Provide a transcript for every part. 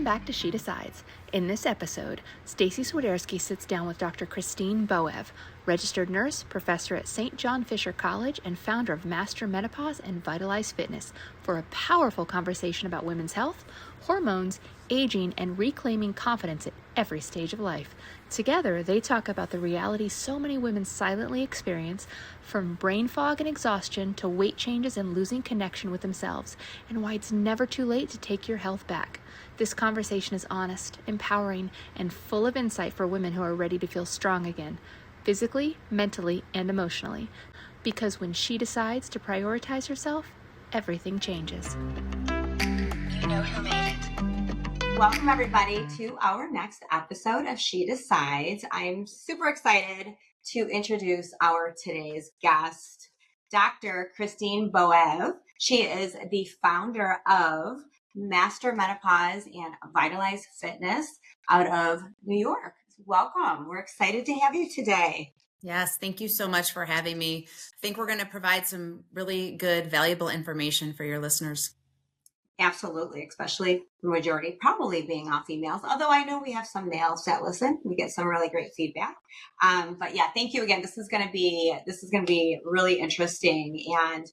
back to She Decides. In this episode, Staci Swiderski sits down with Dr. Christine Boev, registered nurse, professor at St. John Fisher College, and founder of Master Menopause and Vitalize Fitness, for a powerful conversation about women's health, hormones, aging, and reclaiming confidence at every stage of life. Together, they talk about the reality so many women silently experience, from brain fog and exhaustion to weight changes and losing connection with themselves, and why it's never too late to take your health back. This conversation is honest, empowering, and full of insight for women who are ready to feel strong again, physically, mentally, and emotionally. Because when she decides to prioritize herself, everything changes. You know who made it. Welcome, everybody, to our next episode of She Decides. I'm super excited to introduce our today's guest, Dr. Christine Boev. She is the founder of Master Menopause and Vitalize Fitness out of New York. Welcome. We're excited to have you today. Yes, thank you so much for having me. I think we're going to provide some really good, valuable information for your listeners. Absolutely, especially the majority probably being all females, although I know we have some males that listen. We get some really great feedback. But yeah, thank you again. This is going to be really interesting. And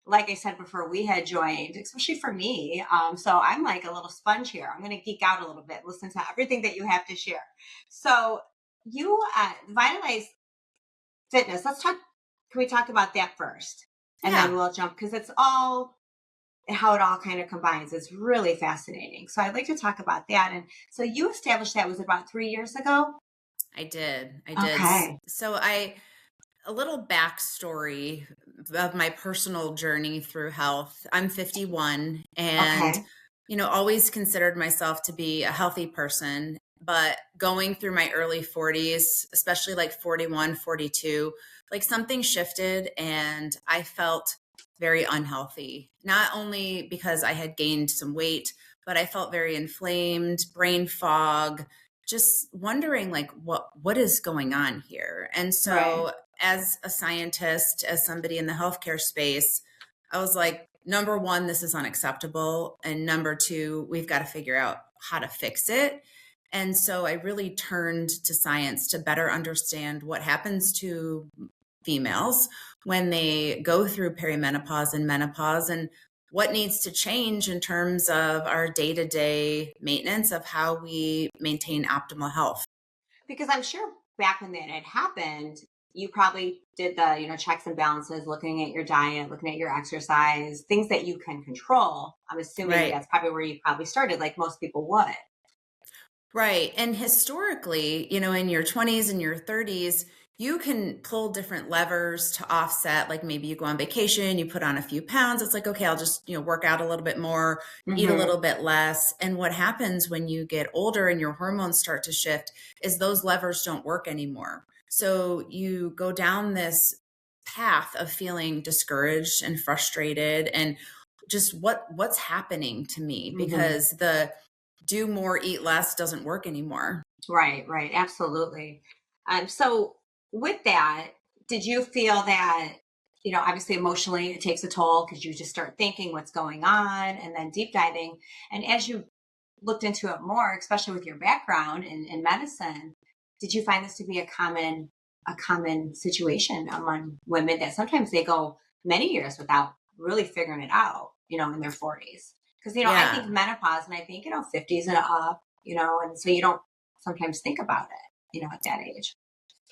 like I said before we had joined, especially for me, so I'm like a little sponge here. I'm going to geek out a little bit, listen to everything that you have to share. So you Vitalize Fitness. Can we talk about that first? And then we'll jump, because it's all how it all kind of combines. Is really fascinating. So I'd like to talk about that. And so you established that, was it about 3 years ago? I did. Okay. So a little backstory of my personal journey through health. I'm 51 and, always considered myself to be a healthy person, but going through my early 40s, especially like 41, 42, like something shifted and I felt very unhealthy, not only because I had gained some weight, but I felt very inflamed, brain fog, just wondering like what is going on here. And so as a scientist, as somebody in the healthcare space, I was like, number one, this is unacceptable. And number two, we've got to figure out how to fix it. And so I really turned to science to better understand what happens to females when they go through perimenopause and menopause, and what needs to change in terms of our day-to-day maintenance of how we maintain optimal health. Because I'm sure back when that had happened, you probably did the, checks and balances, looking at your diet, looking at your exercise, things that you can control. I'm assuming that's probably where you probably started, like most people would. Right. And historically, in your 20s and your 30s, you can pull different levers to offset. Like maybe you go on vacation, you put on a few pounds. It's like, okay, I'll just, work out a little bit more, eat a little bit less. And what happens when you get older and your hormones start to shift is those levers don't work anymore. So you go down this path of feeling discouraged and frustrated and just what's happening to me, because the do more, eat less doesn't work anymore. Right. Absolutely. So with that, did you feel that, obviously emotionally it takes a toll, because you just start thinking what's going on and then deep diving. And as you looked into it more, especially with your background in medicine, did you find this to be a common situation among women, that sometimes they go many years without really figuring it out, in their 40s? Because, I think menopause, and I think, 50s and up, and so you don't sometimes think about it, at that age.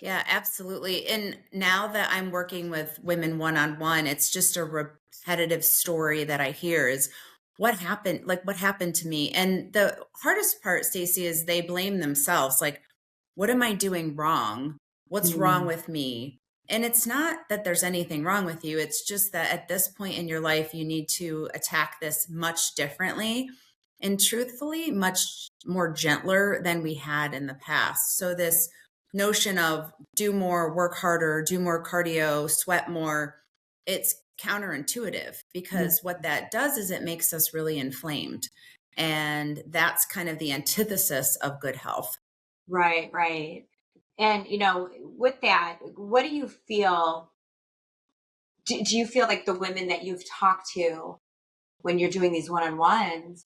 Yeah, absolutely. And now that I'm working with women one-on-one, it's just a repetitive story that I hear is what happened to me. And the hardest part, Staci, is they blame themselves. Like, what am I doing wrong? What's wrong with me? And it's not that there's anything wrong with you. It's just that at this point in your life, you need to attack this much differently and truthfully, much more gentler than we had in the past. So this notion of do more, work harder, do more cardio, sweat more, it's counterintuitive, because what that does is it makes us really inflamed. And that's kind of the antithesis of good health. Right. And, with that, what do you feel? Do you feel like the women that you've talked to when you're doing these one-on-ones,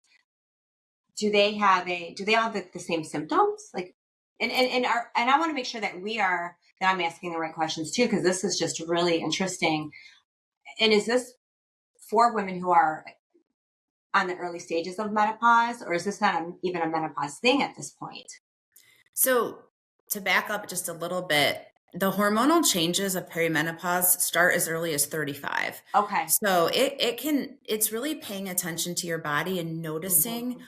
do they all have the same symptoms? Like, and I want to make sure that I'm asking the right questions too, because this is just really interesting. And is this for women who are on the early stages of menopause, or is this not even a menopause thing at this point? So to back up just a little bit, the hormonal changes of perimenopause start as early as 35. Okay. So it's really paying attention to your body and noticing Mhm.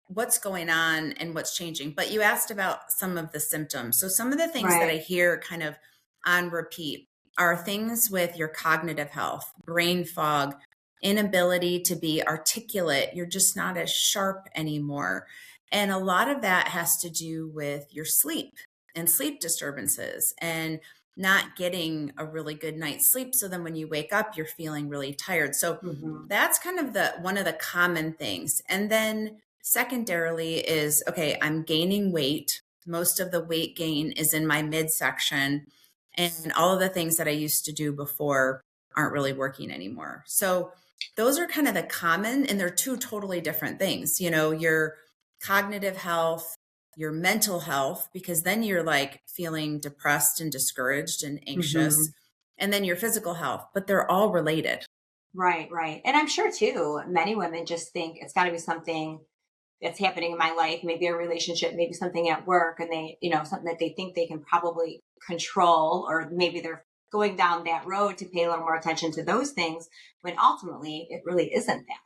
what's going on and what's changing. But you asked about some of the symptoms. So some of the things that I Right. hear kind of on repeat are things with your cognitive health, brain fog, inability to be articulate. You're just not as sharp anymore. And a lot of that has to do with your sleep and sleep disturbances and not getting a really good night's sleep. So then when you wake up, you're feeling really tired. So Mhm. that's kind of the one of the common things. And then secondarily is, okay, I'm gaining weight. Most of the weight gain is in my midsection, and all of the things that I used to do before aren't really working anymore. So those are kind of the common, and they're two totally different things. Your cognitive health, your mental health, because then you're like feeling depressed and discouraged and anxious, Mhm. and then your physical health, but they're all related. Right, right. And I'm sure too, many women just think it's got to be something that's happening in my life, maybe a relationship, maybe something at work, and something that they think they can probably control, or maybe they're going down that road to pay a little more attention to those things when ultimately it really isn't that.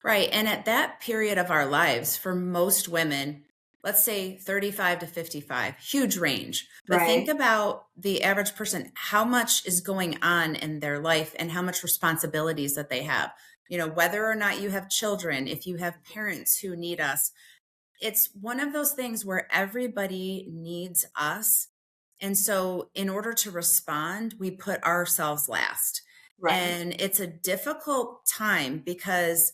Right. And at that period of our lives, for most women, let's say 35 to 55, huge range. But think Right. about the average person, how much is going on in their life and how much responsibilities that they have. Whether or not you have children, if you have parents who need us, it's one of those things where everybody needs us. And so, in order to respond, we put ourselves last. Right. And it's a difficult time because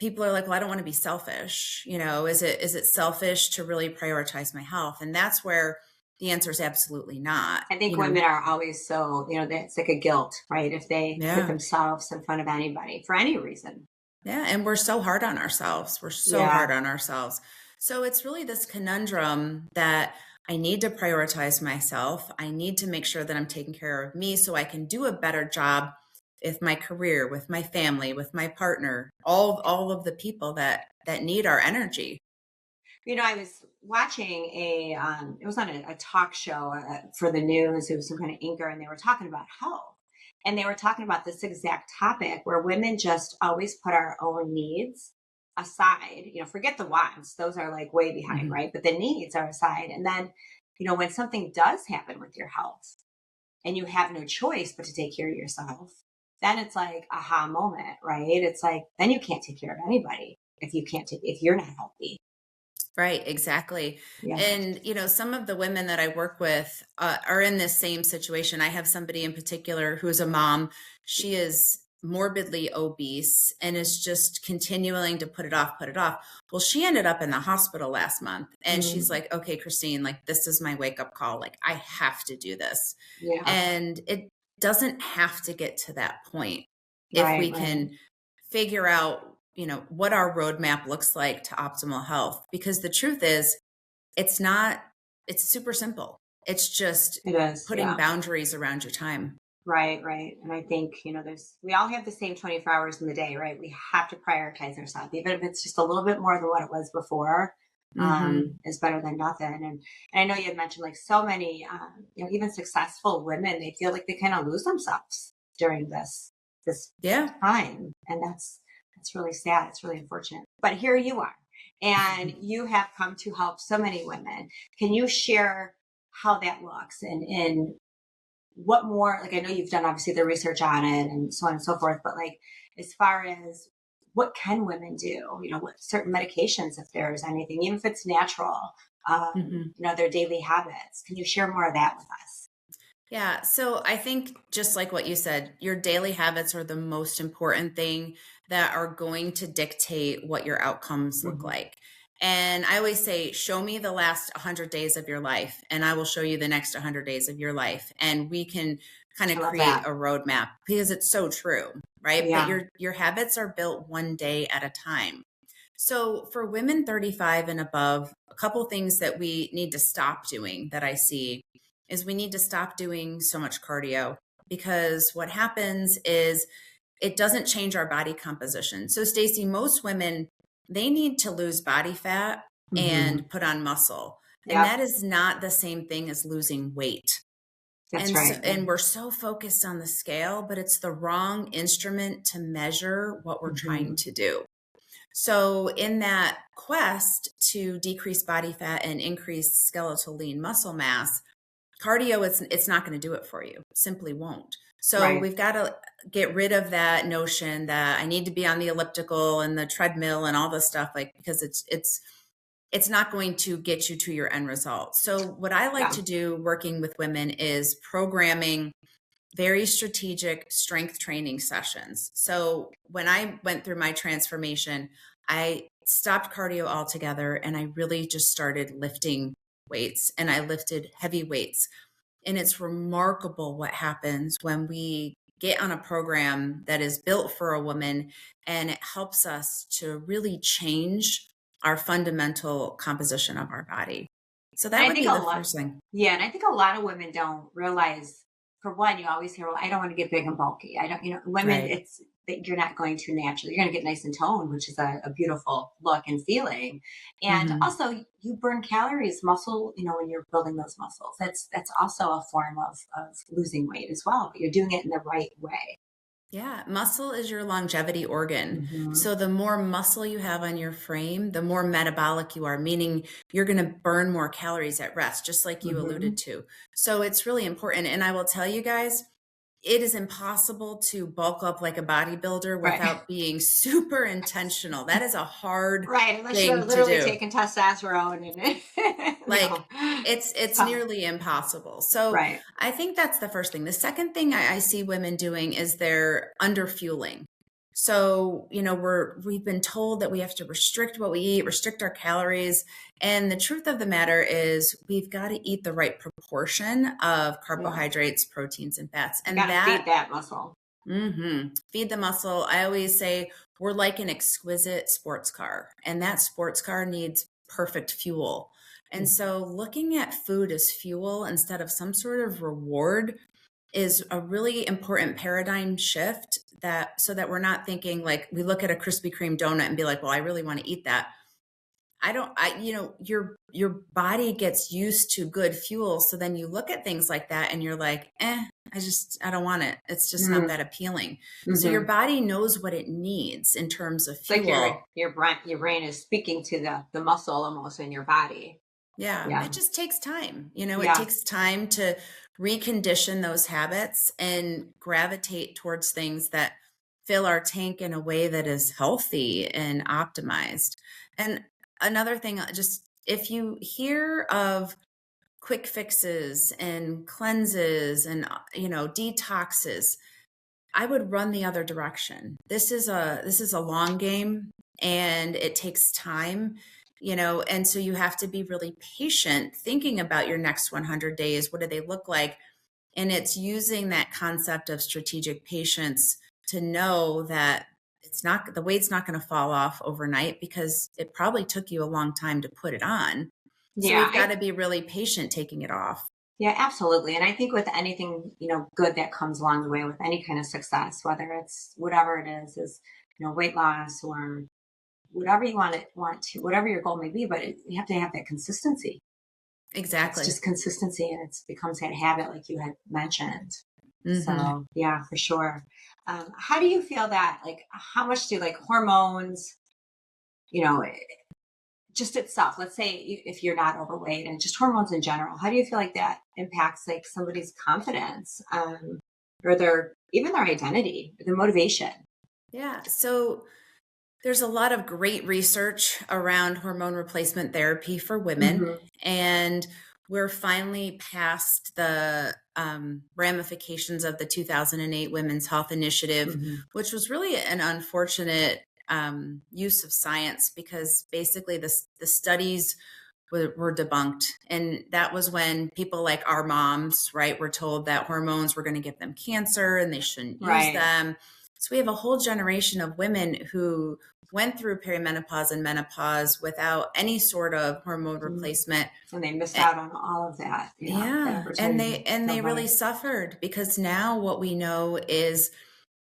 people are like, well, I don't want to be selfish. Is it selfish to really prioritize my health? And that's where the answer is absolutely not. I think women are always so, that's like a guilt, right? If they put Yeah. themselves in front of anybody for any reason. Yeah. And we're so hard on ourselves. We're so Yeah. hard on ourselves. So it's really this conundrum that I need to prioritize myself. I need to make sure that I'm taking care of me so I can do a better job with my career, with my family, with my partner, all of the people that need our energy. I was watching it was on a talk show for the news. It was some kind of anchor, and they were talking about health. And they were talking about this exact topic where women just always put our own needs aside. Forget the wants, those are like way behind, Mhm. right? But the needs are aside. And then, when something does happen with your health and you have no choice but to take care of yourself, then it's like aha moment, right? It's like, then you can't take care of anybody if you're not healthy. Right, exactly. Yeah. And, some of the women that I work with are in this same situation. I have somebody in particular who's a mom. She is morbidly obese and is just continuing to put it off, put it off. Well, she ended up in the hospital last month and she's Mhm. like, okay, Christine, like, this is my wake up call. Like, I have to do this. Yeah. And it doesn't have to get to that point if Right, we right. can figure out what our roadmap looks like to optimal health, because the truth is it's super simple. It's just It is. putting Yeah. boundaries around your time. Right, right. And I think, we all have the same 24 hours in the day, right? We have to prioritize ourselves, even if it's just a little bit more than what it was before. Hmm. Is better than nothing. And I know you had mentioned like so many, even successful women, they feel like they kind of lose themselves during this Yeah. time. And that's really sad. It's really unfortunate. But here you are, and you have come to help so many women. Can you share how that looks, and what more, like, I know you've done obviously the research on it and so on and so forth, but like, as far as what can women do, what certain medications, if there's anything, even if it's natural, Hmm. their daily habits, can you share more of that with us? Yeah. So I think just like what you said, your daily habits are the most important thing that are going to dictate what your outcomes look Hmm. like. And I always say, show me the last 100 days of your life, and I will show you the next 100 days of your life. And we can kind I of love create that. a roadmap because it's so true, right? But Yeah. your habits are built one day at a time. So for women 35 and above, a couple things that we need to stop doing that I see is we need to stop doing so much cardio, because what happens is it doesn't change our body composition. So Staci, most women, they need to lose body fat and put on muscle. And Yep. that is not the same thing as losing weight. That's And right. so, and we're so focused on the scale, but it's the wrong instrument to measure what we're trying to do. So in that quest to decrease body fat and increase skeletal lean muscle mass, cardio, it's not going to do it for you. It simply won't. So Right. we've got to get rid of that notion that I need to be on the elliptical and the treadmill and all this stuff, like, because it's not going to get you to your end result. So what I like to do working with women is programming very strategic strength training sessions. So when I went through my transformation, I stopped cardio altogether and I really just started lifting weights, and I lifted heavy weights. And it's remarkable what happens when we get on a program that is built for a woman, and it helps us to really change our fundamental composition of our body. So that would be the first thing. Yeah. And I think a lot of women don't realize, for one, you always hear, well, I don't want to get big and bulky. I don't, women, Right. it's that you're not going to naturally, you're going to get nice and toned, which is a beautiful look and feeling. And also you burn calories, muscle, when you're building those muscles, that's also a form of losing weight as well, but you're doing it in the right way. Yeah, muscle is your longevity organ. So the more muscle you have on your frame, the more metabolic you are, meaning you're going to burn more calories at rest, just like you alluded to. So it's really important. And I will tell you guys, it is impossible to bulk up like a bodybuilder without being super intentional. That is a hard unless thing you're literally to do. taking testosterone and Like it's nearly impossible. So I think that's the first thing. The second thing I see women doing is they're under fueling. So, we've been told that we have to restrict what we eat, restrict our calories. And the truth of the matter is we've got to eat the right proportion of carbohydrates, proteins, and fats. And feed that muscle. Feed the muscle. I always say we're like an exquisite sports car, and that sports car needs perfect fuel. And so looking at food as fuel instead of some sort of reward is a really important paradigm shift, so that we're not thinking like we look at a Krispy Kreme donut and be like, well, I really want to eat that. Your body gets used to good fuel. So then you look at things like that and you're like, I don't want it. It's just not that appealing. So your body knows what it needs in terms of fuel. Like your brain is speaking to the muscle almost in your body. Yeah. It just takes time. It takes time to recondition those habits and gravitate towards things that fill our tank in a way that is healthy and optimized. And another thing, just if you hear of quick fixes and cleanses and, detoxes, I would run the other direction. This is a long game, and it takes time. And so you have to be really patient thinking about your next 100 days. What do they look like? And it's using that concept of strategic patience to know that the weight's not going to fall off overnight, because it probably took you a long time to put it on. So we've got to be really patient taking it off. Yeah, absolutely. And I think with anything, good that comes along the way with any kind of success, whether it's whatever it is, weight loss or whatever you want to, whatever your goal may be, but you have to have that consistency. Exactly. It's just consistency, and it becomes that habit like you had mentioned. So yeah, for sure. How do you feel that, like, how much do hormones, just itself, let's say if you're not overweight, and just hormones in general, how do you feel like that impacts somebody's confidence, or their identity, their motivation? Yeah. So there's a lot of great research around hormone replacement therapy for women, and we're finally past the ramifications of the 2008 Women's Health Initiative, which was really an unfortunate use of science, because basically the studies were debunked. And that was when people like our moms, were told that hormones were going to give them cancer and they shouldn't use them. So we have a whole generation of women who went through perimenopause and menopause without any sort of hormone replacement. And they missed out on all of that. Yeah. That And opportunity. they really suffered, because now what we know is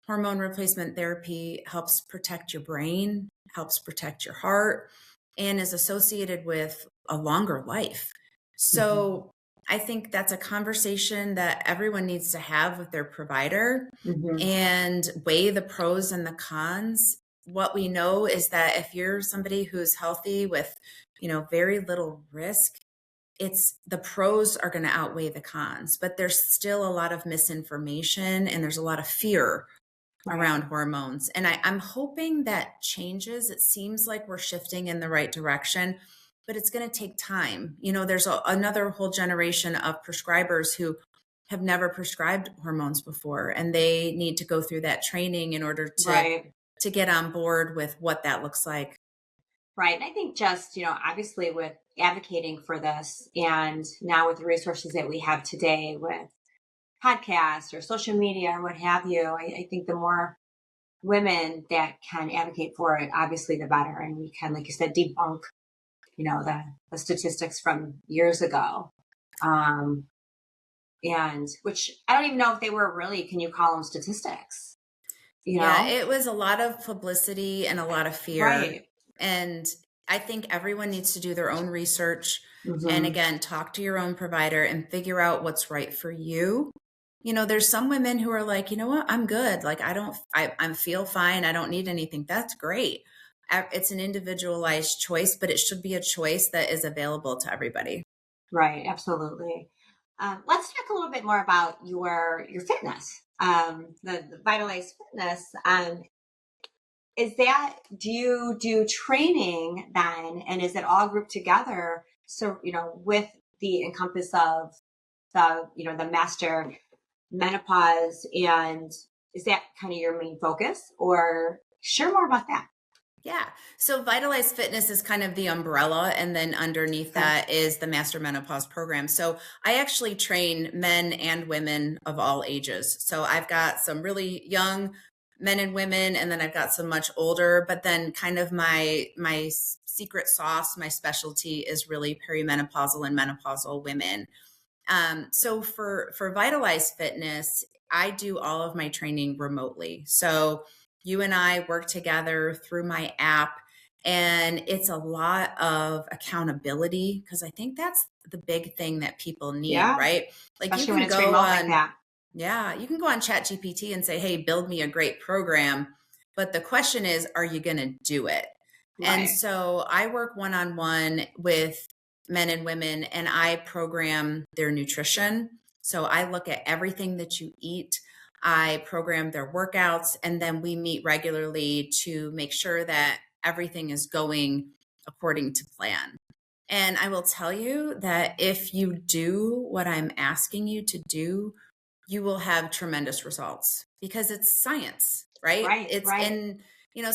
hormone replacement therapy helps protect your brain, helps protect your heart, and is associated with a longer life. So I think that's a conversation that everyone needs to have with their provider and weigh the pros and the cons. What we know is that if you're somebody who's healthy with, very little risk, it's the pros are going to outweigh the cons, but there's still a lot of misinformation and there's a lot of fear around hormones. And I'm hoping that changes. It seems like we're shifting in the right direction, but it's going to take time. There's another whole generation of prescribers who have never prescribed hormones before, and they need to go through that training in order to get on board with what that looks like. Right. And I think just, obviously with advocating for this, and now with the resources that we have today with podcasts or social media or what have you, I think the more women that can advocate for it, obviously the better. And we can, like you said, debunk, the statistics from years ago. And which I don't even know if they were really, can you call them statistics? Yeah, it was a lot of publicity and a lot of fear. Right. And I think everyone needs to do their own research and again, talk to your own provider and figure out what's right for you. There's some women who are like, you know what, I'm good. Like, I feel fine. I don't need anything. That's great. It's an individualized choice, but it should be a choice that is available to everybody. Right. Absolutely. Let's talk a little bit more about your fitness, the Vitalize fitness. Do you do training then, and is it all grouped together? So, with the encompass of the master menopause, and is that kind of your main focus, or share more about that? Yeah. So Vitalize Fitness is kind of the umbrella. And then underneath that is the Master Menopause program. So I actually train men and women of all ages. So I've got some really young men and women, and then I've got some much older, but then kind of my secret sauce, my specialty is really perimenopausal and menopausal women. So for Vitalize Fitness, I do all of my training remotely. So you and I work together through my app, and it's a lot of accountability, because I think that's the big thing that people need, right? Like, especially when it's remote like that. Yeah, you can go on ChatGPT and say, hey, build me a great program. But the question is, are you going to do it? Right. And so I work one-on-one with men and women, and I program their nutrition. So I look at everything that you eat. I program their workouts, and then we meet regularly to make sure that everything is going according to plan. And I will tell you that if you do what I'm asking you to do, you will have tremendous results, because it's science, right? And,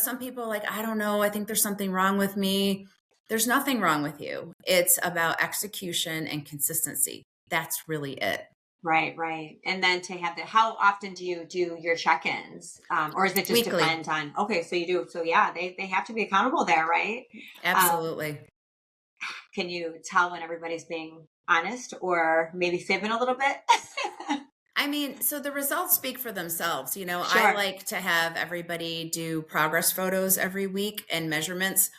some people are like, I don't know, I think there's something wrong with me. There's nothing wrong with you. It's about execution and consistency. That's really it. Right. And then to have how often do you do your check-ins? Or is it just weekly? Depend on, okay, so you do. So yeah, they have to be accountable there, right? Absolutely. Can you tell when everybody's being honest or maybe fibbing a little bit? I mean, so the results speak for themselves. I like to have everybody do progress photos every week and measurements.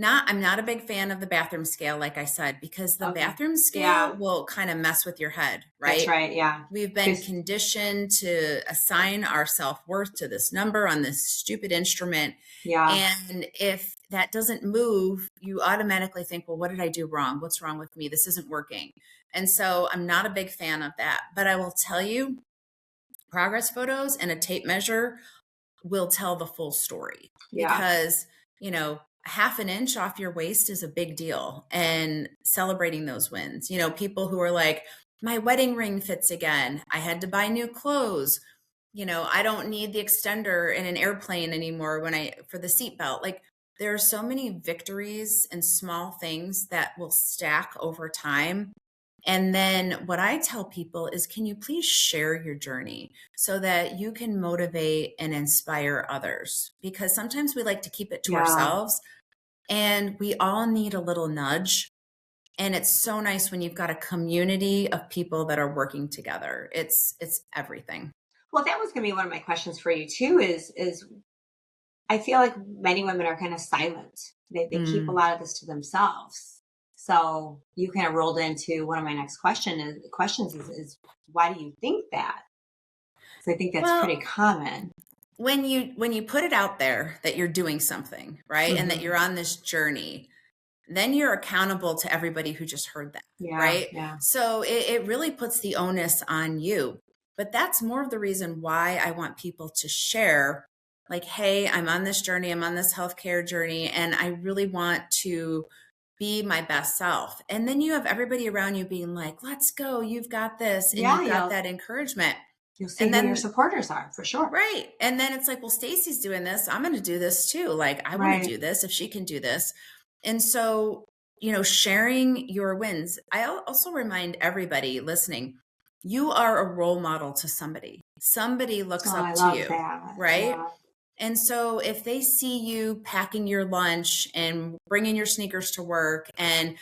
I'm not a big fan of the bathroom scale, like I said, because the bathroom scale will kind of mess with your head, right? That's right. Yeah. We've been conditioned to assign our self-worth to this number on this stupid instrument. Yeah. And if that doesn't move, you automatically think, well, what did I do wrong? What's wrong with me? This isn't working. And so I'm not a big fan of that. But I will tell you, progress photos and a tape measure will tell the full story. Because, half an inch off your waist is a big deal, and celebrating those wins. People who are like, my wedding ring fits again. I had to buy new clothes. I don't need the extender in an airplane anymore for the seatbelt. Like, there are so many victories and small things that will stack over time. And then what I tell people is, can you please share your journey so that you can motivate and inspire others? Because sometimes we like to keep it to ourselves, and we all need a little nudge. And it's so nice when you've got a community of people that are working together. It's everything. Well, that was going to be one of my questions for you too, is I feel like many women are kind of silent. They keep a lot of this to themselves. So you kind of rolled into one of my next questions is why do you think that? So I think that's pretty common. When you put it out there that you're doing something, right? And that you're on this journey, then you're accountable to everybody who just heard that, right? Yeah. So it really puts the onus on you. But that's more of the reason why I want people to share, like, hey, I'm on this journey, I'm on this healthcare journey, and I really want to be my best self. And then you have everybody around you being like, let's go, you've got this, and you've got that encouragement. You'll see who your supporters are, for sure. Right. And then it's like, well, Staci's doing this, I'm going to do this too. Like, I want to do this if she can do this. And so, sharing your wins. I also remind everybody listening, you are a role model to somebody. Somebody looks up to you, right? Yeah. And so if they see you packing your lunch and bringing your sneakers to work and,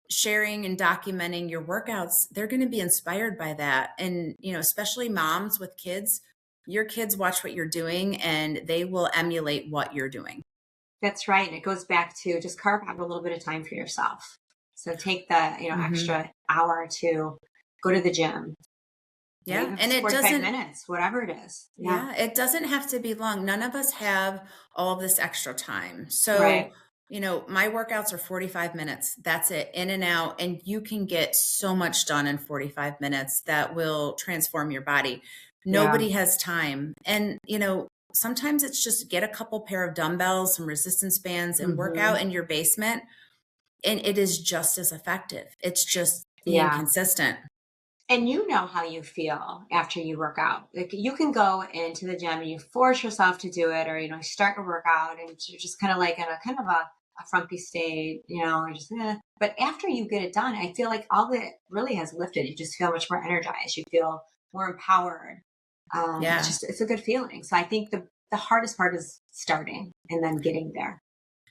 sharing and documenting your workouts, they're going to be inspired by that. And, especially moms with kids, your kids watch what you're doing and they will emulate what you're doing. That's right. And it goes back to just carve out a little bit of time for yourself. So take the, extra hour to go to the gym. Yeah. And it 45 minutes, whatever it is. Yeah. It doesn't have to be long. None of us have all of this extra time. So, my workouts are 45 minutes. That's it, in and out. And you can get so much done in 45 minutes that will transform your body. Nobody has time. And, sometimes it's just get a couple pair of dumbbells, some resistance bands, and work out in your basement. And it is just as effective. It's just being consistent. And you know how you feel after you work out. Like you can go into the gym and you force yourself to do it, or, start a workout and you're just kind of like in a kind of a frumpy state, you're just, But after you get it done, I feel like all that really has lifted. You just feel much more energized. You feel more empowered. It's a good feeling. So I think the hardest part is starting and then getting there.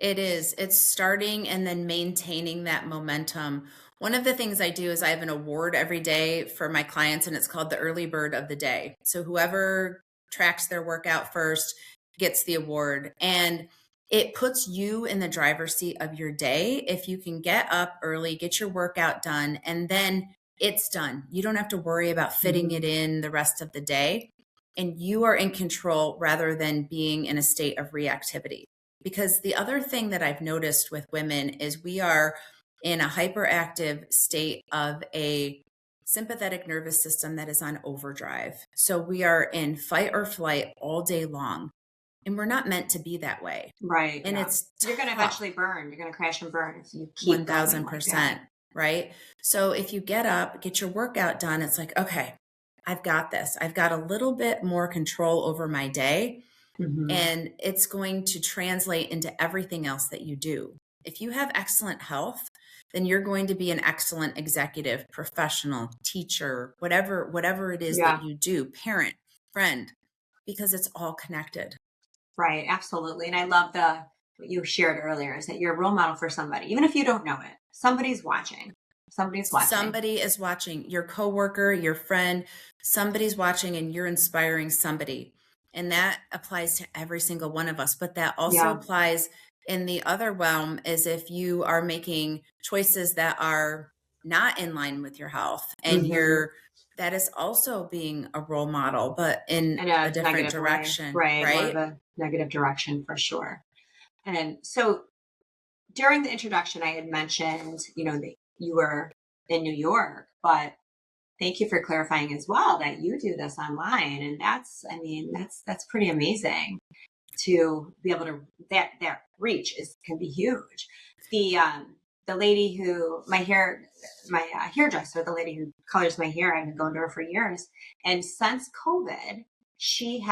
It is. It's starting and then maintaining that momentum. One of the things I do is I have an award every day for my clients, and it's called the early bird of the day. So whoever tracks their workout first gets the award. And it puts you in the driver's seat of your day. If you can get up early, get your workout done, and then it's done. You don't have to worry about fitting it in the rest of the day. And you are in control rather than being in a state of reactivity. Because the other thing that I've noticed with women is we are in a hyperactive state of a sympathetic nervous system that is on overdrive. So we are in fight or flight all day long. And we're not meant to be that way. Right. And it's you're going to eventually burn. You're going to crash and burn if you keep 1000%. Right. So if you get up, get your workout done, it's like, okay, I've got this. I've got a little bit more control over my day. And it's going to translate into everything else that you do. If you have excellent health, then you're going to be an excellent executive, professional, teacher, whatever it is that you do, parent, friend, because it's all connected. Right. Absolutely. And I love what you shared earlier is that you're a role model for somebody, even if you don't know it. Somebody's watching. Somebody's watching. Somebody is watching. Your coworker, your friend, somebody's watching, and you're inspiring somebody. And that applies to every single one of us. But that also applies in the other realm is if you are making choices that are not in line with your health and that is also being a role model, but in a different direction. Right. More of a negative direction for sure. And so during the introduction, I had mentioned, that you were in New York, but thank you for clarifying as well that you do this online. And that's pretty amazing to be able to, that reach can be huge. The lady who, my hairdresser, the lady who colors my hair, I've been going to her for years. And since COVID, she's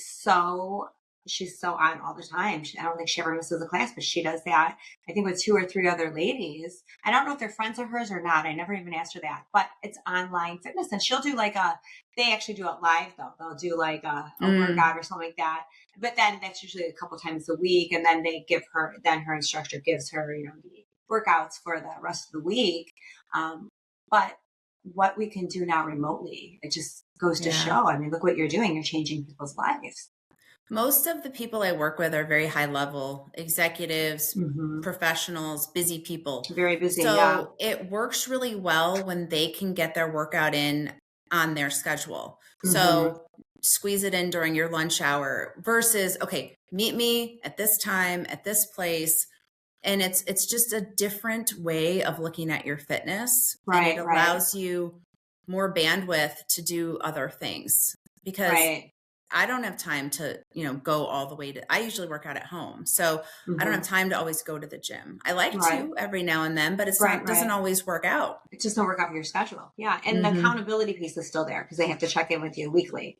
so she's so on all the time. I don't think she ever misses a class, but she does that, I think, with 2 or 3 other ladies. I don't know if they're friends of hers or not. I never even asked her that, but it's online fitness. And she'll do they actually do it live though. They'll do like a workout or something like that. But then that's usually a couple times a week. And then then her instructor gives her, the workouts for the rest of the week. But what we can do now remotely, it just goes to show. I mean, look what you're doing. You're changing people's lives. Most of the people I work with are very high level executives, professionals, busy people. Very busy. So it works really well when they can get their workout in on their schedule. So squeeze it in during your lunch hour versus, okay, meet me at this time, at this place. And it's just a different way of looking at your fitness. Right. And it allows you more bandwidth to do other things, because I don't have time to, go all the way I usually work out at home. So I don't have time to always go to the gym. I like to every now and then, but it doesn't always work out. It just don't work out with your schedule. Yeah. And the accountability piece is still there because they have to check in with you weekly.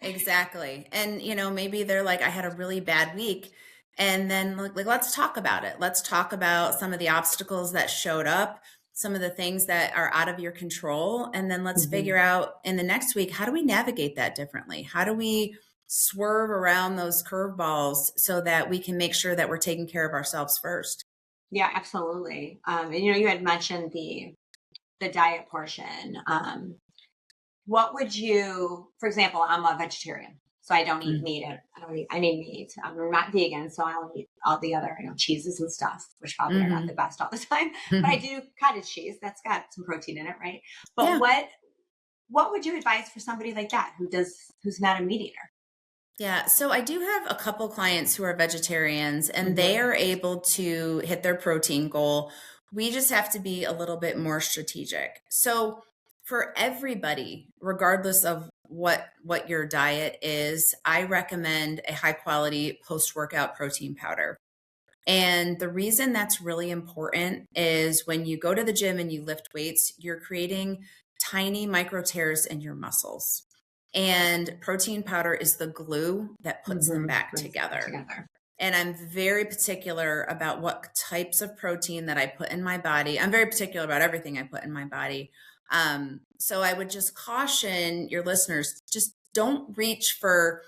Exactly. And, maybe they're like, I had a really bad week. And then like, let's talk about it. Let's talk about some of the obstacles that showed up, some of the things that are out of your control. And then let's figure out in the next week, how do we navigate that differently? How do we swerve around those curveballs so that we can make sure that we're taking care of ourselves first? Yeah, absolutely. And you had mentioned the diet portion. What would you, for example, I'm a vegetarian. So I don't eat meat. I need meat. I'm not vegan, so I don't eat all the other, cheeses and stuff, which probably are not the best all the time. But I do cottage cheese. That's got some protein in it, right? But what would you advise for somebody like that who's not a meat eater? Yeah. So I do have a couple clients who are vegetarians, and they are able to hit their protein goal. We just have to be a little bit more strategic. So for everybody, regardless of what your diet is, I recommend a high quality post-workout protein powder. And the reason that's really important is when you go to the gym and you lift weights, you're creating tiny micro tears in your muscles. And protein powder is the glue that puts them back together. And I'm very particular about what types of protein that I put in my body. I'm very particular about everything I put in my body. So I would just caution your listeners, just don't reach for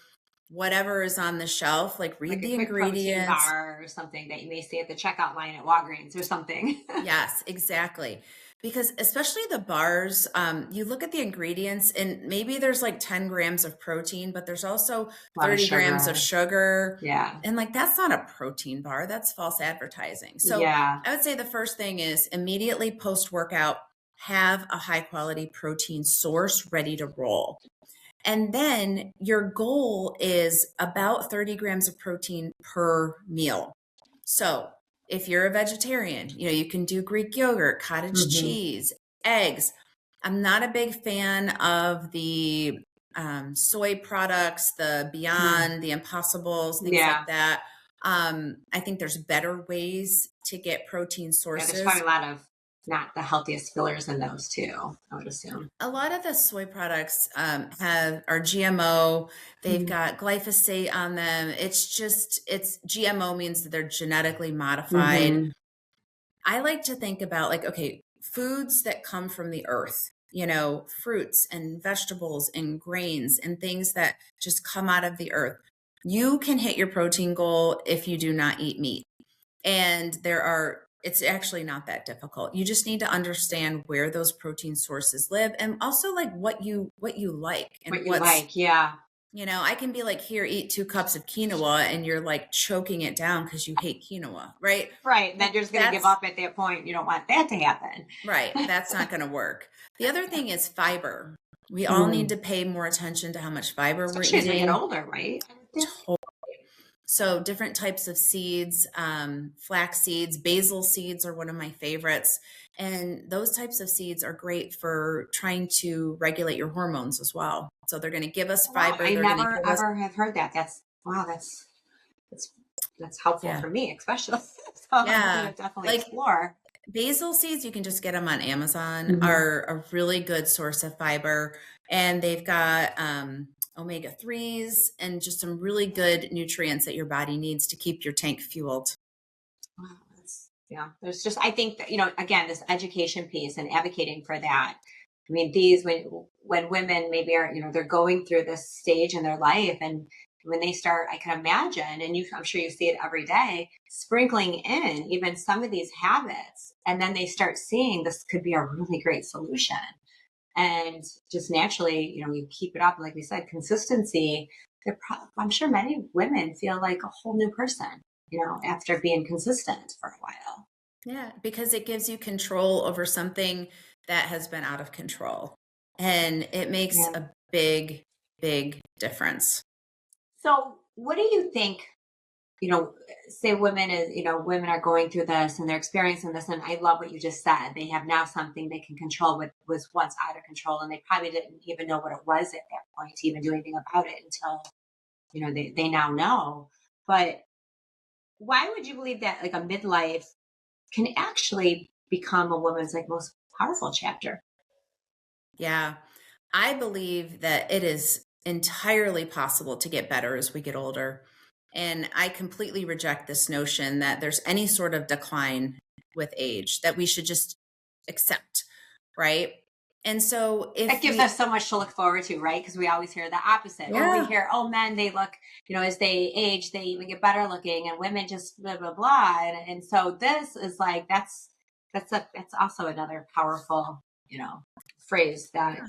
whatever is on the shelf. Like read the ingredients. Bar or something that you may see at the checkout line at Walgreens or something. Yes, exactly. Because especially the bars, you look at the ingredients and maybe there's like 10 grams of protein, but there's also 30 grams of sugar. Yeah. And like, that's not a protein bar. That's false advertising. So I would say the first thing is immediately post-workout, have a high quality protein source ready to roll. And then your goal is about 30 grams of protein per meal. So if you're a vegetarian, you can do Greek yogurt, cottage cheese, eggs. I'm not a big fan of the soy products, the Beyond, the Impossibles, things like that. I think there's better ways to get protein sources. There's probably a lot of not the healthiest fillers in those too, I would assume. A lot of the soy products are GMO. They've got glyphosate on them. It's GMO means that they're genetically modified. I like to think about foods that come from the earth, fruits and vegetables and grains and things that just come out of the earth. You can hit your protein goal if you do not eat meat. And it's actually not that difficult. You just need to understand where those protein sources live, and also what you like and what you like. Yeah. I can be like, here, eat 2 cups of quinoa, and you're like choking it down because you hate quinoa, right? Right. And then you're just going to give up at that point. You don't want that to happen. Right. That's not going to work. The other thing is fiber. We all need to pay more attention to how much fiber we're eating. As we get older, right? Totally. So different types of seeds, flax seeds, basil seeds are one of my favorites. And those types of seeds are great for trying to regulate your hormones as well. So they're going to give us fiber. I never ever have heard that. That's helpful for me, especially. So I'm going to definitely explore. Basil seeds, you can just get them on Amazon, are a really good source of fiber. And they've got omega-3s, and just some really good nutrients that your body needs to keep your tank fueled. Wow, yeah, there's just, I think that, again, this education piece and advocating for that. I mean, when women maybe are, they're going through this stage in their life, and when they start, I can imagine, and I'm sure you see it every day, sprinkling in even some of these habits, and then they start seeing this could be a really great solution. And just naturally, you keep it up. Like we said, consistency. I'm sure many women feel like a whole new person, after being consistent for a while. Yeah, because it gives you control over something that has been out of control. And it makes a big, big difference. So what do you think, say women are going through this and they're experiencing this, and I love what you just said. They have now something they can control what was once out of control, and they probably didn't even know what it was at that point to even do anything about it until, they now know. But why would you believe that like a midlife can actually become a woman's like most powerful chapter? Yeah, I believe that it is entirely possible to get better as we get older. And I completely reject this notion that there's any sort of decline with age that we should just accept, right? And so if that gives us so much to look forward to, right? Because we always hear the opposite. Yeah. Or we hear, men, they look, as they age, they even get better looking, and women just blah, blah, blah. And so this is like, that's also another powerful, phrase that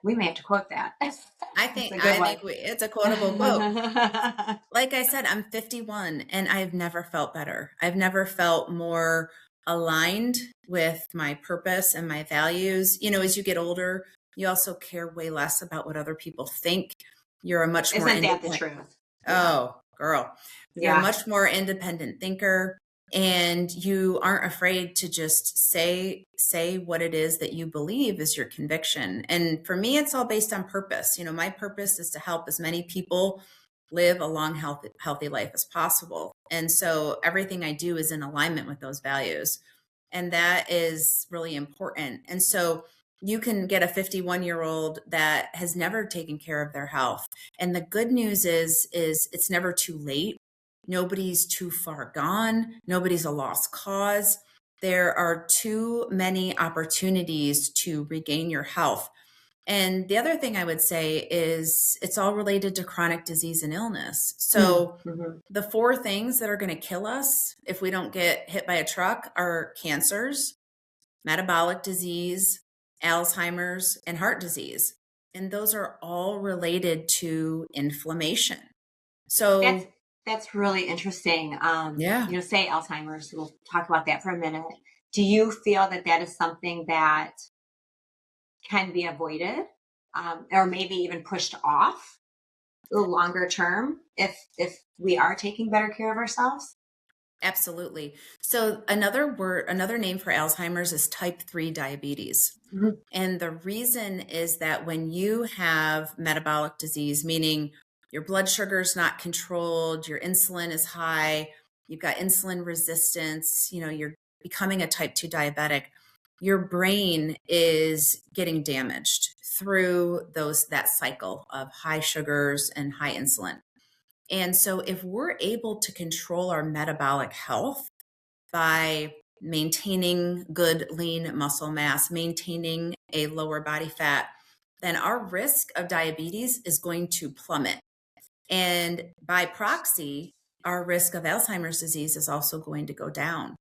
we may have to quote that. I think it's a quotable quote. Like I said, I'm 51 and I've never felt better. I've never felt more aligned with my purpose and my values. As you get older, you also care way less about what other people think. You're a much more Isn't that the truth? Oh, girl. You're a much more independent thinker, and you aren't afraid to just say what it is that you believe is your conviction. And for me, it's all based on purpose. My purpose is to help as many people live a long, healthy life as possible. And so everything I do is in alignment with those values. And that is really important. And so you can get a 51-year-old that has never taken care of their health. And the good news is it's never too late. Nobody's too far gone. Nobody's a lost cause. There are too many opportunities to regain your health. And the other thing I would say is it's all related to chronic disease and illness. So the 4 things that are going to kill us if we don't get hit by a truck are cancers, metabolic disease, Alzheimer's, and heart disease. And those are all related to inflammation. So that's really interesting. Yeah. Say Alzheimer's, we'll talk about that for a minute. Do you feel that is something that can be avoided, or maybe even pushed off a little longer term if we are taking better care of ourselves? Absolutely. So another name for Alzheimer's is type 3 diabetes. And the reason is that when you have metabolic disease, meaning your blood sugar is not controlled, your insulin is high, you've got insulin resistance, you're becoming a type 2 diabetic, your brain is getting damaged through that cycle of high sugars and high insulin. And so if we're able to control our metabolic health by maintaining good lean muscle mass, maintaining a lower body fat, then our risk of diabetes is going to plummet. And by proxy, our risk of Alzheimer's disease is also going to go down.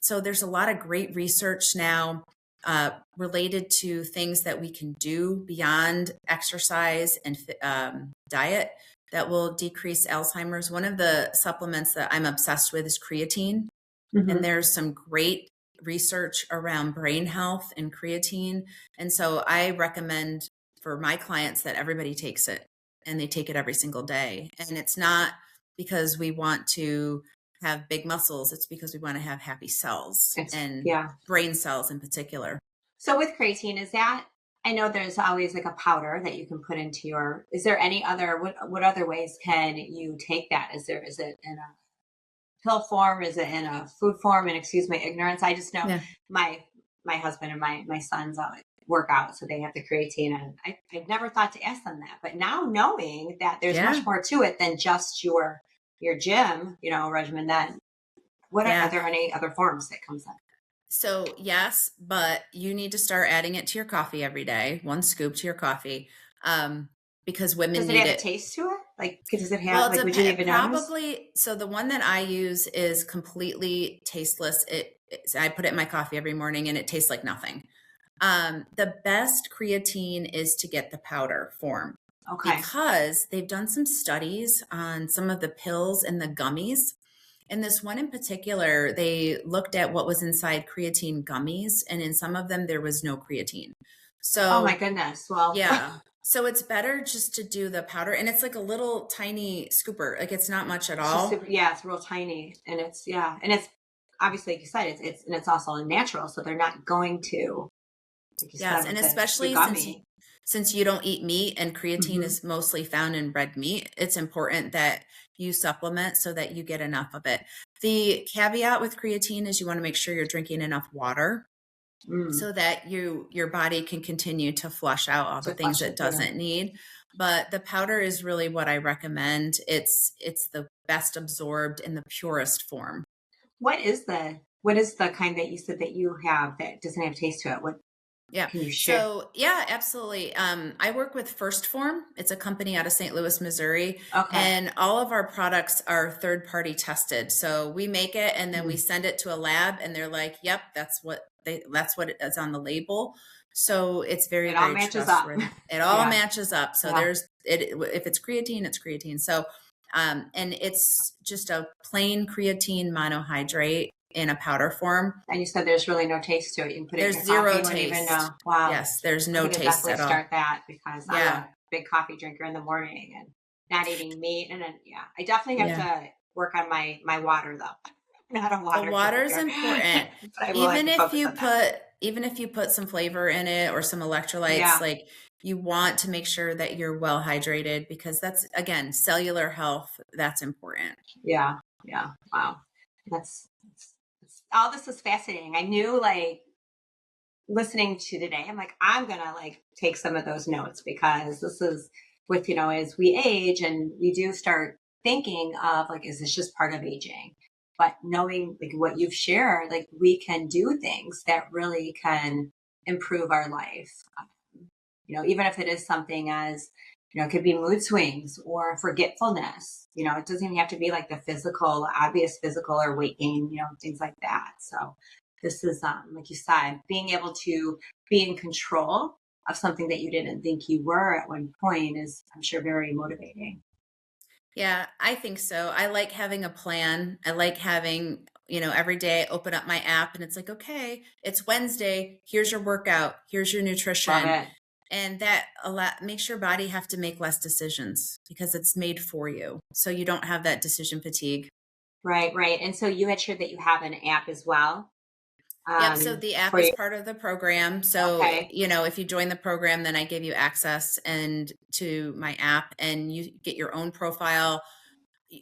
So there's a lot of great research now related to things that we can do beyond exercise and diet that will decrease Alzheimer's. One of the supplements that I'm obsessed with is creatine. And there's some great research around brain health and creatine. And so I recommend for my clients that everybody takes it, and they take it every single day. And it's not because we want to have big muscles. It's because we want to have happy cells and brain cells in particular. So with creatine, I know there's always like a powder that you can put into is there any other, what other ways can you take that? Is it in a pill form? Is it in a food form? And excuse my ignorance. I just know my husband and my sons, workout, so they have the creatine. And I've never thought to ask them that, but now knowing that there's Yeah. much more to it than just your gym, regimen, then are there any other forms that comes in? So yes, but you need to start adding it to your coffee every day, 1 scoop to your coffee, because women Does it need have it. a taste to it? Like, does it have, Well, like, would you even notice? probably. So the one that I use is completely tasteless. I put it in my coffee every morning and it tastes like nothing. The best creatine is to get the powder form. Okay. Because they've done some studies on some of the pills and the gummies. And this one in particular, they looked at what was inside creatine gummies, and in some of them there was no creatine. So, oh my goodness. Well, yeah. So it's better just to do the powder, and it's like a little tiny scooper. Like it's not much at all. It's real tiny, and it's obviously, like you said, it's also natural, so they're not going to. Like you Yes, said, and with especially since you don't eat meat and creatine is mostly found in red meat, it's important that you supplement so that you get enough of it. The caveat with creatine is you want to make sure you're drinking enough water so that your body can continue to flush out all the things it doesn't need. But the powder is really what I recommend. It's the best absorbed in the purest form. What is the kind that you said that you have that doesn't have taste to it? What can you share? So yeah, absolutely. I work with First Form. It's a company out of St. Louis, Missouri. Okay. And all of our products are third party tested. So we make it and then we send it to a lab and they're like, yep, that's what it is on the label. So it's very, all very matches up. It all matches up. So if it's creatine, it's creatine. So, and it's just a plain creatine monohydrate in a powder form. And you said there's really no taste to it. You can put it in your zero coffee, taste. you wouldn't even know. Wow. Yes, there's no taste at all. Start that because I'm a big coffee drinker in the morning and not eating meat. And then, I definitely have to work on my water though. Not a water. The water is important. Even if you put some flavor in it or some electrolytes, like you want to make sure that you're well hydrated because that's, again, cellular health. That's important. Yeah. Yeah. Wow. All this is fascinating. I knew, like, listening to today, I'm like, I'm going to take some of those notes because this is with, as we age and we do start thinking of is this just part of aging? But knowing what you've shared, we can do things that really can improve our life. Even if it is something as, it could be mood swings or forgetfulness. It doesn't even have to be the obvious physical or weight gain, things like that. So this is, like you said, being able to be in control of something that you didn't think you were at one point is, I'm sure, very motivating. Yeah, I think so. I like having a plan. I like having, every day I open up my app and it's like, okay, it's Wednesday. Here's your workout. Here's your nutrition. Love it. And that makes your body have to make less decisions because it's made for you. So you don't have that decision fatigue. Right, right. And so you had shared that you have an app as well. Yep. So the app is part of the program. So, if you join the program, then I give you access to my app and you get your own profile.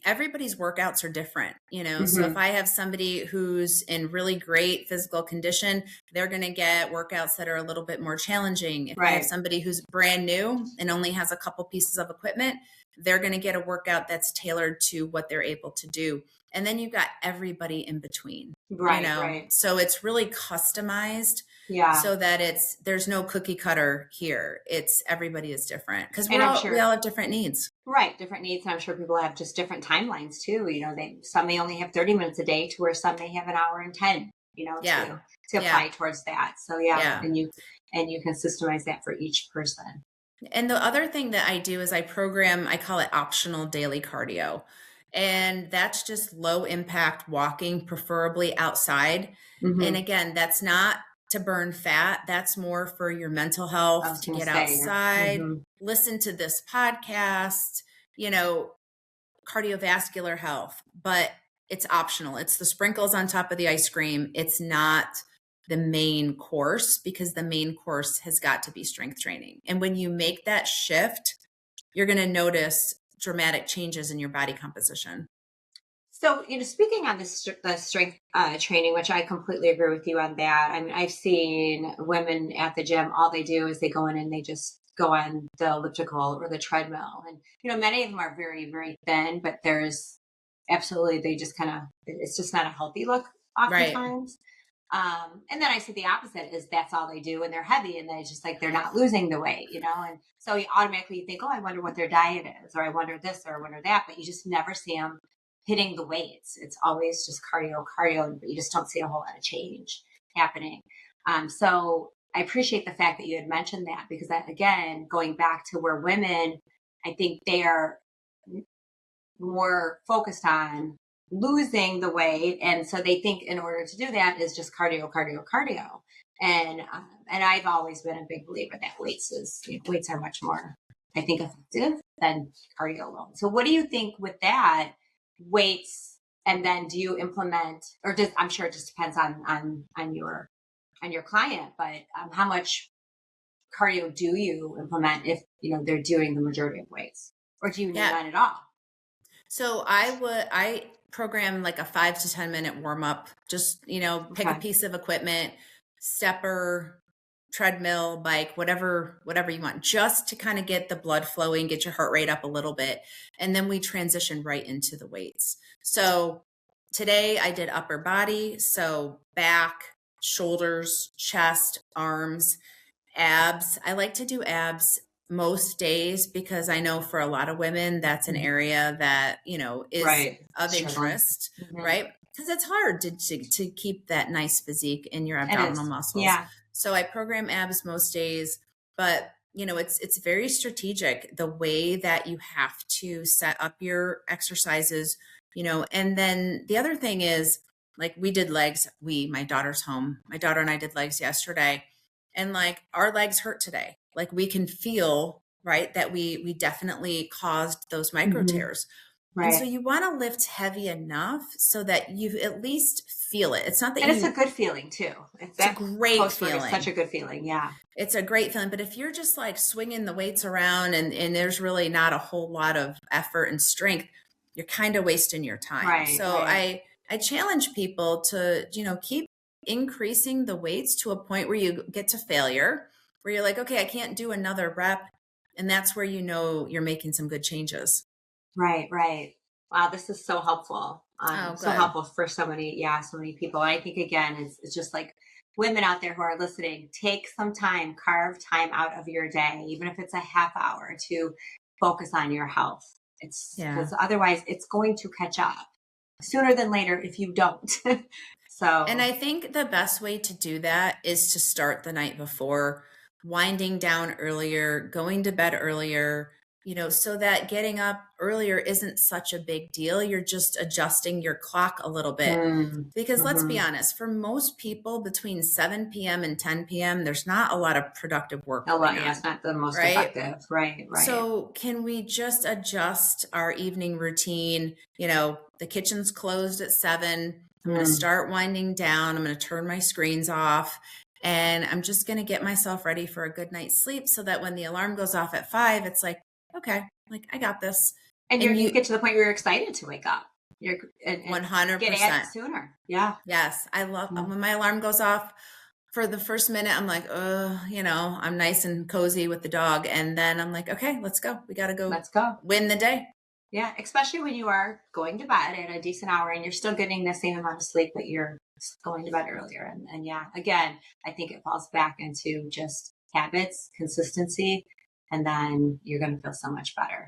Everybody's workouts are different, so if I have somebody who's in really great physical condition, they're going to get workouts that are a little bit more challenging. If I have somebody who's brand new and only has a couple pieces of equipment, they're going to get a workout that's tailored to what they're able to do. And then you've got everybody in between, right. So it's really customized. Yeah. So that there's no cookie cutter here. Everybody is different because we all have different needs. Right. Different needs. And I'm sure people have just different timelines too. Some may only have 30 minutes a day to where some may have an hour and 10, to apply towards that. So and you can systemize that for each person. And the other thing that I do is I call it optional daily cardio. And that's just low impact walking, preferably outside. And again, that's not to burn fat. That's more for your mental health, to get outside, listen to this podcast, cardiovascular health, but it's optional. It's the sprinkles on top of the ice cream. It's not the main course because the main course has got to be strength training. And when you make that shift, you're going to notice dramatic changes in your body composition. So, speaking on the strength training, which I completely agree with you on that. I mean, I've seen women at the gym, all they do is they go in and they just go on the elliptical or the treadmill. And, many of them are very, very thin, but there's absolutely, they just kind of, it's just not a healthy look Right. oftentimes. And then I see the opposite is that's all they do and they're heavy and they just like, they're not losing the weight, and so you automatically think, oh, I wonder what their diet is, or I wonder this, or I wonder that, but you just never see them hitting the weights. It's always just cardio, but you just don't see a whole lot of change happening. So I appreciate the fact that you had mentioned that, because that, again, going back to where women, I think they are more focused on losing the weight, and so they think in order to do that is just cardio. And I've always been a big believer that weights are much more, I think, effective than cardio alone. So what do you think with that, weights? And then do you implement, or just, I'm sure it just depends on your client, but how much cardio do you implement if they're doing the majority of weights, or do you none at all? So I program like a 5 to 10 minute warm up, just, pick a piece of equipment, stepper, treadmill, bike, whatever you want, just to kind of get the blood flowing, get your heart rate up a little bit. And then we transition right into the weights. So today I did upper body. So back, shoulders, chest, arms, abs. I like to do abs most days because I know for a lot of women, that's an area that, is of interest, right? Because it's hard to keep that nice physique in your abdominal muscles. Yeah. So I program abs most days, but it's very strategic, the way that you have to set up your exercises, and then the other thing is, like, we did legs. My daughter's home. My daughter and I did legs yesterday, and like our legs hurt today. Like we can feel, right, that we definitely caused those micro tears. Right. And so you want to lift heavy enough so that you at least feel it. It's not that it's a good feeling too. It's a great feeling. It's such a good feeling. Yeah. It's a great feeling. But if you're just like swinging the weights around and there's really not a whole lot of effort and strength, you're kind of wasting your time. Right. So I challenge people to, keep increasing the weights to a point where you get to failure, where you're like, okay, I can't do another rep. And that's where you're making some good changes. Right. Wow, this is so helpful. So helpful for so many people. And I think, again, it's just like women out there who are listening, take some time, carve time out of your day, even if it's a half hour, to focus on your health. Because otherwise it's going to catch up sooner than later if you don't. And I think the best way to do that is to start the night before, winding down earlier, going to bed earlier, so that getting up earlier isn't such a big deal. You're just adjusting your clock a little bit. Because let's be honest, for most people between 7 p.m. and 10 p.m., there's not a lot of productive work. It's not the most effective. Right. So can we just adjust our evening routine? The kitchen's closed at 7. I'm going to start winding down. I'm going to turn my screens off. And I'm just going to get myself ready for a good night's sleep so that when the alarm goes off at 5, it's like, okay, like I got this. And you get to the point where you're excited to wake up. You're 100% get at it sooner. Yeah. Yes. I love when my alarm goes off for the first minute. I'm like, I'm nice and cozy with the dog. And then I'm like, okay, let's go. We got to go. Let's go. Win the day. Yeah. Especially when you are going to bed at a decent hour and you're still getting the same amount of sleep, but you're going to bed earlier. And again, I think it falls back into just habits, consistency, and then you're going to feel so much better.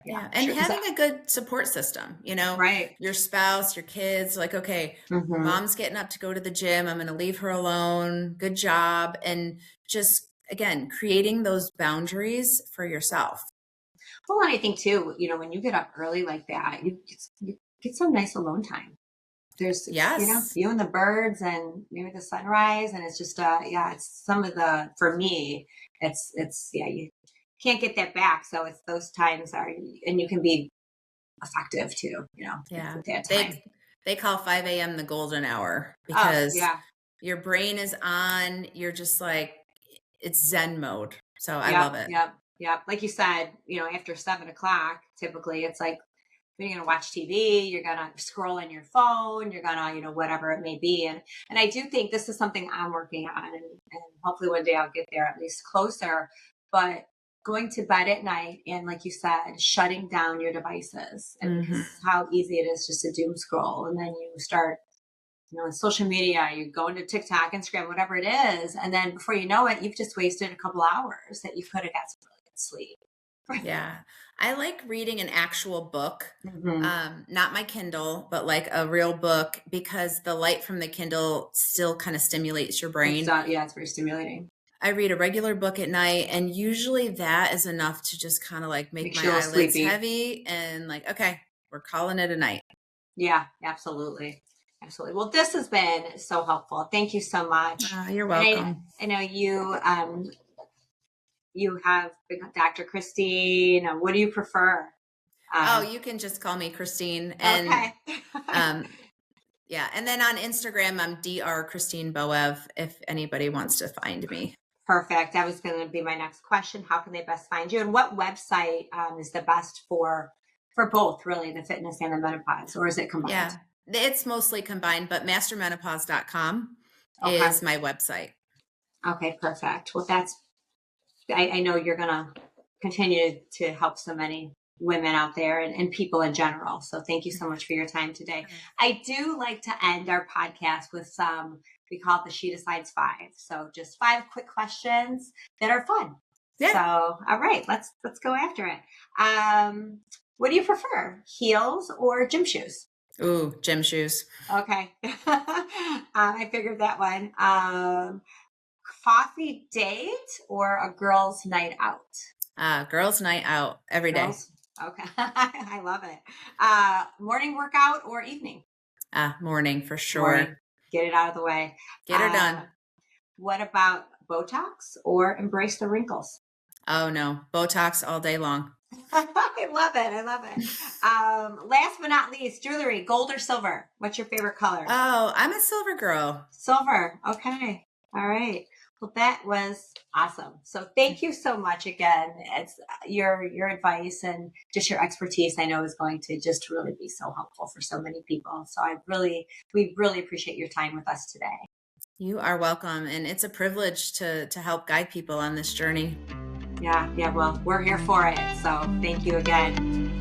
Yeah. And having a good support system, right. Your spouse, your kids, like, okay, mom's getting up to go to the gym. I'm going to leave her alone. Good job. And just, again, creating those boundaries for yourself. Well, and I think too, when you get up early like that, you get some nice alone time. There's, you and the birds and maybe the sunrise. And it's just, it's some of for me, you can't get that back. So it's those times and you can be effective too, at that time. They call 5 a.m. the golden hour because your brain is on, you're just like, it's Zen mode. So I love it. Yep. Like you said, after 7 o'clock, typically it's like you're going to watch TV, you're going to scroll on your phone, you're going to, whatever it may be. And I do think this is something I'm working on, and hopefully one day I'll get there at least closer, but going to bed at night and, like you said, shutting down your devices, and because how easy it is just to doom scroll. And then you start, in social media, you go into TikTok, Instagram, whatever it is. And then before you know it, you've just wasted a couple hours that you could have got some really good sleep. Yeah. I like reading an actual book, not my Kindle, but like a real book, because the light from the Kindle still kind of stimulates your brain. It's very stimulating. I read a regular book at night, and usually that is enough to just kind of like make my eyelids heavy and like, okay, we're calling it a night. Yeah, absolutely. Absolutely. Well, this has been so helpful. Thank you so much. You're welcome. I know you have Dr. Christine. What do you prefer? You can just call me Christine. And, yeah. And then on Instagram, I'm Dr. Christine Boev, if anybody wants to find me. Perfect. That was going to be my next question. How can they best find you? And what website is the best for both, really, the fitness and the menopause, or is it combined? Yeah, it's mostly combined, but mastermenopause.com is my website. Okay, perfect. Well, I know you're going to continue to help so many women out there and people in general. So thank you so much for your time today. I do like to end our podcast with we call it the She Decides 5. So just 5 quick questions that are fun. Yeah. So, all right, let's go after it. What do you prefer, heels or gym shoes? Ooh, gym shoes. Okay. I figured that one. Coffee date or a girls' night out? Girls' night out every day. Okay. I love it. Morning workout or evening? Morning for sure. Morning. Get it out of the way. Get her done. What about Botox or embrace the wrinkles? Oh no, Botox all day long. I love it. Last but not least, jewelry, gold or silver? What's your favorite color? Oh, I'm a silver girl. Silver. Okay. All right. Well, that was awesome. So thank you so much again. It's your advice and just your expertise, I know, is going to just really be so helpful for so many people. So we really appreciate your time with us today. You are welcome. And it's a privilege to help guide people on this journey. Yeah. Well, we're here for it. So thank you again.